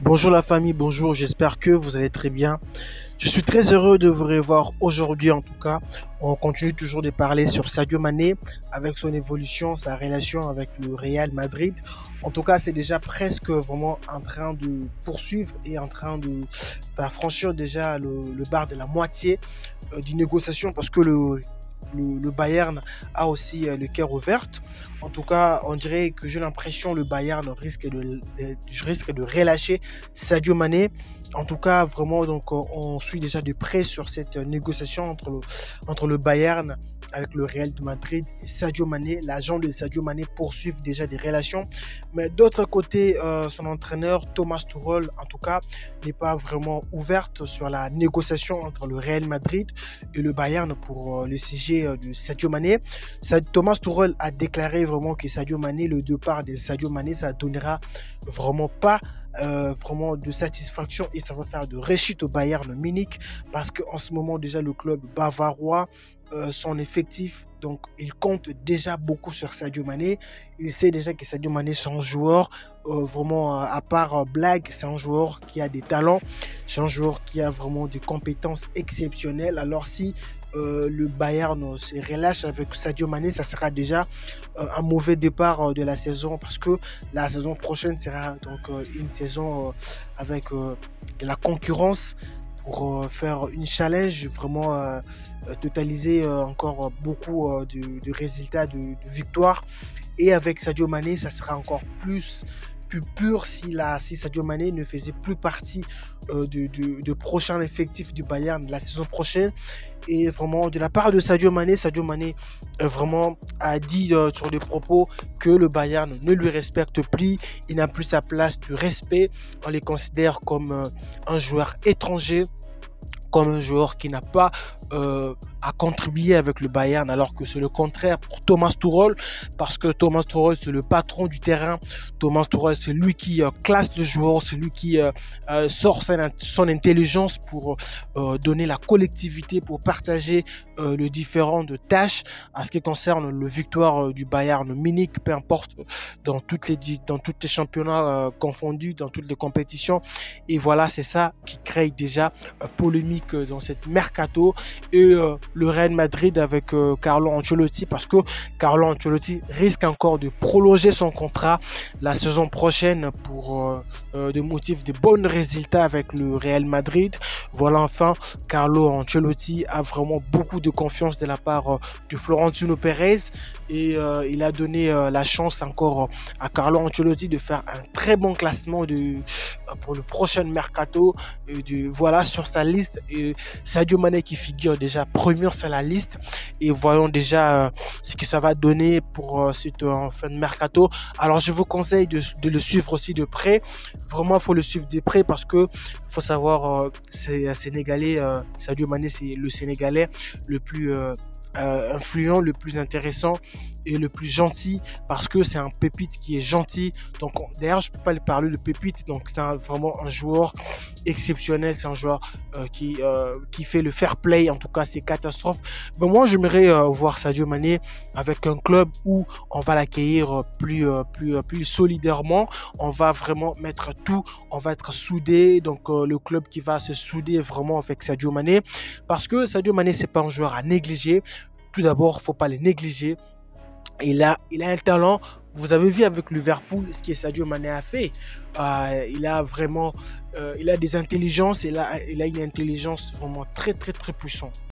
Bonjour la famille, bonjour, j'espère que vous allez très bien. Je suis très heureux de vous revoir aujourd'hui en tout cas. On continue toujours de parler sur Sadio Mané avec son évolution, sa relation avec le Real Madrid. En tout cas, c'est déjà presque vraiment en train de poursuivre et en train de franchir déjà le bar de la moitié d'une négociation parce que le Bayern a aussi le cœur ouvert. En tout cas, on dirait que j'ai l'impression que le Bayern risque de relâcher Sadio Mané. En tout cas, vraiment, donc, on suit déjà de près sur cette négociation entre le Bayern avec le Real de Madrid et Sadio Mané. L'agent de Sadio Mané poursuivent déjà des relations. Mais d'autre côté, son entraîneur Thomas Tuchel, en tout cas, n'est pas vraiment ouverte sur la négociation entre le Real Madrid et le Bayern pour le sujet de Sadio Mané. Thomas Tuchel a déclaré vraiment que Sadio Mané, le départ de Sadio Mané, ça donnera vraiment pas vraiment de satisfaction et ça va faire de réussite au Bayern Munich parce qu'en ce moment déjà le club bavarois son effectif, donc il compte déjà beaucoup sur Sadio Mané. Il sait déjà que Sadio Mané c'est un joueur vraiment à part blague, c'est un joueur qui a des talents, c'est un joueur qui a vraiment des compétences exceptionnelles. Alors si le Bayern se relâche avec Sadio Mané, ça sera déjà un mauvais départ de la saison parce que la saison prochaine sera donc une saison avec de la concurrence pour faire une challenge vraiment totaliser encore beaucoup de résultats, de victoires. Et avec Sadio Mané, ça sera encore plus pur si Sadio Mané ne faisait plus partie de prochain effectif du Bayern la saison prochaine. Et vraiment, de la part de Sadio Mané vraiment a dit sur des propos que le Bayern ne lui respecte plus, il n'a plus sa place de respect, on les considère comme un joueur étranger, comme un joueur qui n'a pas à contribuer avec le Bayern, alors que c'est le contraire pour Thomas Tuchel, parce que Thomas Tuchel c'est le patron du terrain. Thomas Tuchel c'est lui qui classe le joueur, c'est lui qui sort son intelligence pour donner la collectivité, pour partager les différentes tâches en ce qui concerne le victoire du Bayern Munich, peu importe dans toutes les championnats confondus, dans toutes les compétitions. Et voilà, c'est ça qui crée déjà polémique dans cette mercato. Et le Real Madrid avec Carlo Ancelotti, parce que Carlo Ancelotti risque encore de prolonger son contrat la saison prochaine pour des motifs de bons résultats avec le Real Madrid. Voilà, enfin, Carlo Ancelotti a vraiment beaucoup de confiance de la part de Florentino Pérez et il a donné la chance encore à Carlo Ancelotti de faire un très bon classement pour le prochain mercato. Voilà, sur sa liste, Sadio Mané qui figure déjà premier sur la liste, et voyons déjà ce que ça va donner pour cette fin de mercato. Alors je vous conseille de le suivre aussi de près, vraiment il faut le suivre de près parce que faut savoir c'est sénégalais, Sadio Mané c'est le sénégalais le plus influent, le plus intéressant et le plus gentil, parce que c'est un pépite qui est gentil. Donc d'ailleurs je peux pas lui parler de pépite, donc c'est vraiment un joueur exceptionnel, c'est un joueur qui fait le fair play, en tout cas c'est catastrophe. Mais moi j'aimerais voir Sadio Mané avec un club où on va l'accueillir plus solidairement, on va vraiment mettre tout, on va être soudé, donc le club qui va se souder vraiment avec Sadio Mané, parce que Sadio Mané c'est pas un joueur à négliger. Tout d'abord, faut pas les négliger. Il a un talent. Vous avez vu avec Liverpool ce que Sadio Mané a fait. Il a vraiment, il a des intelligences. Il a une intelligence vraiment très très très puissante.